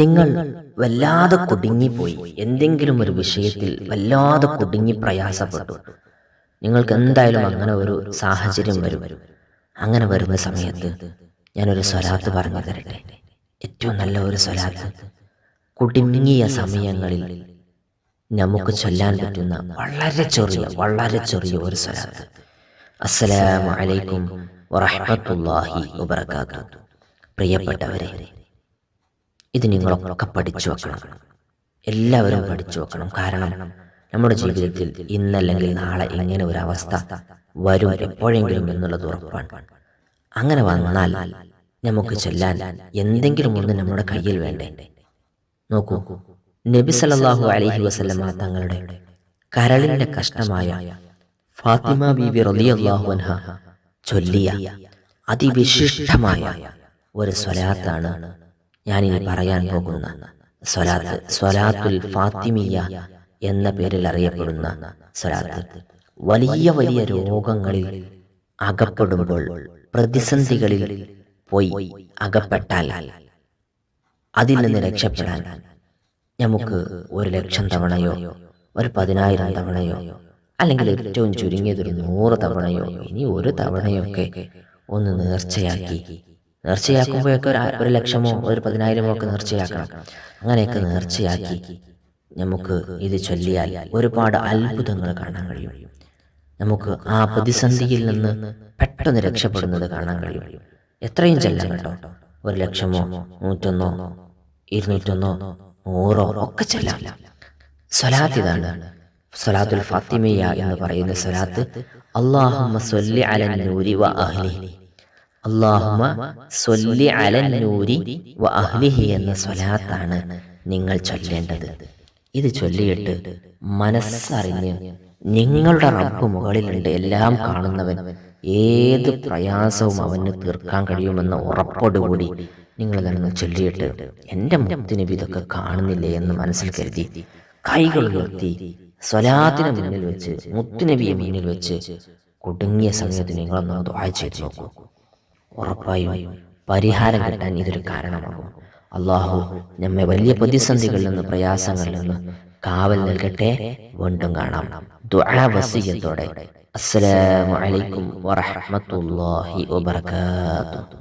നിങ്ങൾ വല്ലാതെ കുടുങ്ങിപ്പോയി, എന്തെങ്കിലും ഒരു വിഷയത്തിൽ വല്ലാതെ കുടുങ്ങി പ്രയാസപ്പെട്ടു. നിങ്ങൾക്ക് എന്തായാലും അങ്ങനെ ഒരു സാഹചര്യം വരും. അങ്ങനെ വരുന്ന സമയത്ത് ഞാനൊരു സ്വലാത്ത് പറഞ്ഞു തരട്ടെ. ഏറ്റവും നല്ല ഒരു സ്വലാത്ത്, കുടുങ്ങിയ സമയങ്ങളിൽ നമുക്ക് ചൊല്ലാൻ പറ്റുന്ന വളരെ ചെറിയ ഒരു സ്വലാത്ത്. അസ്സലാമു അലൈക്കും വറഹ്മത്തുള്ളാഹി വബറകാതുഹു. പ്രിയപ്പെട്ടവരെ, ഇത് നിങ്ങളൊക്കെ പഠിച്ചു വെക്കണം. എല്ലാവരും പഠിച്ചു വെക്കണം. കാരണം നമ്മുടെ ജീവിതത്തിൽ ഇന്നല്ലെങ്കിൽ നാളെ ഇങ്ങനെ ഒരു അവസ്ഥ വരും, എപ്പോഴെങ്കിലും എന്നുള്ളത് ഉറപ്പാണ്. അങ്ങനെ വന്നാൽ നമുക്ക് ചൊല്ലാൻ എന്തെങ്കിലും ഒന്ന് നമ്മുടെ കയ്യിൽ വേണ്ടേ? നോക്കൂ, നബി സല്ലല്ലാഹു അലൈഹി വസല്ലമ തങ്ങളുടെ കരളിന്റെ കഷ്ണമായ ഫാത്തിമ ബീവി റളിയല്ലാഹു അൻഹ ചൊല്ലിയ അതിവിശിഷ്ടമായ ഒരു സ്വലാത്താണ് ഞാനിനി പറയാൻ പോകുന്ന സ്വലാത്ത്. സ്വലാത്തുൽ ഫാത്തിമിയ എന്ന പേരിൽ അറിയപ്പെടുന്ന സ്വലാത്ത്. വലിയ രോഗങ്ങളിൽ അകപ്പെടുമ്പോൾ, പ്രതിസന്ധികളിൽ പോയി അകപ്പെട്ടാൽ അതിൽ നിന്ന് രക്ഷപ്പെടാൻ നമുക്ക് 1,00,000 തവണയോ 10,000 തവണയോ അല്ലെങ്കിൽ ഏറ്റവും ചുരുങ്ങിയതൊരു 100 തവണയോ ഇനി 1 തവണയൊക്കെ ഒന്ന് നേർച്ചയാക്കുമ്പോഴൊക്കെ 1,00,000 10,000 ഒക്കെ നേർച്ചയാക്കണം. അങ്ങനെയൊക്കെ നേർച്ചയാക്കി നമുക്ക് ഇത് ചൊല്ലിയാൽ ഒരുപാട് അത്ഭുതങ്ങൾ കാണാൻ കഴിയും. നമുക്ക് ആ പ്രതിസന്ധിയിൽ നിന്ന് പെട്ടെന്ന് രക്ഷപ്പെടുന്നത് കാണാൻ കഴിയും. എത്രയും ചെല്ലാം കേട്ടോ. 1,00,000 101 201 100 ഒക്കെ ചെല്ലാം. സ്വലാത്ത് ഇതാണ്, സ്വലാത്തുൽ ഫാത്തിമിയ എന്ന് പറയുന്ന സ്വലാത്ത്. അല്ലാഹുമ്മ സ്വല്ലി അലൻ നൂരി വ അഹ്ലിഹി, അല്ലാഹുമ്മ സ്വല്ലി അലൻ നൂരി വ അഹ്ലിഹി എന്ന സ്വലാത്താണ് നിങ്ങൾ ചൊല്ലേണ്ടത്. ഇത് ചൊല്ലിയിട്ട് മനസ്സറിഞ്ഞ് നിങ്ങളുടെ റബ്ബ് മുകളിലുണ്ട്, എല്ലാം കാണുന്നവൻ, ഏത് പ്രയാസവും അവന് തീർക്കാൻ കഴിയുമെന്ന ഉറപ്പോടുകൂടി നിങ്ങൾ തന്നെ ചൊല്ലിയിട്ട് എൻ്റെ മുത്തുനബി ഇതൊക്കെ കാണുന്നില്ലേ എന്ന് മനസ്സിൽ കരുതി കൈകൾ ഉയർത്തി സ്വലാത്തിനെ മുന്നിൽ വെച്ച്, മുത്തുനബിയെ മുന്നിൽ വെച്ച് കുടുങ്ങിയ സമയത്ത് നിങ്ങളൊന്ന് ദുആ ചെയ്ത് നോക്കൂ. ഉറപ്പായും പരിഹാരം കിട്ടാൻ ഇതൊരു കാരണമാകും. അള്ളാഹു നമ്മെ വലിയ പ്രതിസന്ധികളിൽ നിന്ന്, പ്രയാസങ്ങളിൽ നിന്ന് കാവൽ നൽകട്ടെ. വീണ്ടും കാണാം ദുആ വസിയ്യത്തോടെ. അസ്സലാമു അലൈക്കും വറഹ്മത്തുള്ളാഹി വബറകാതുഹു.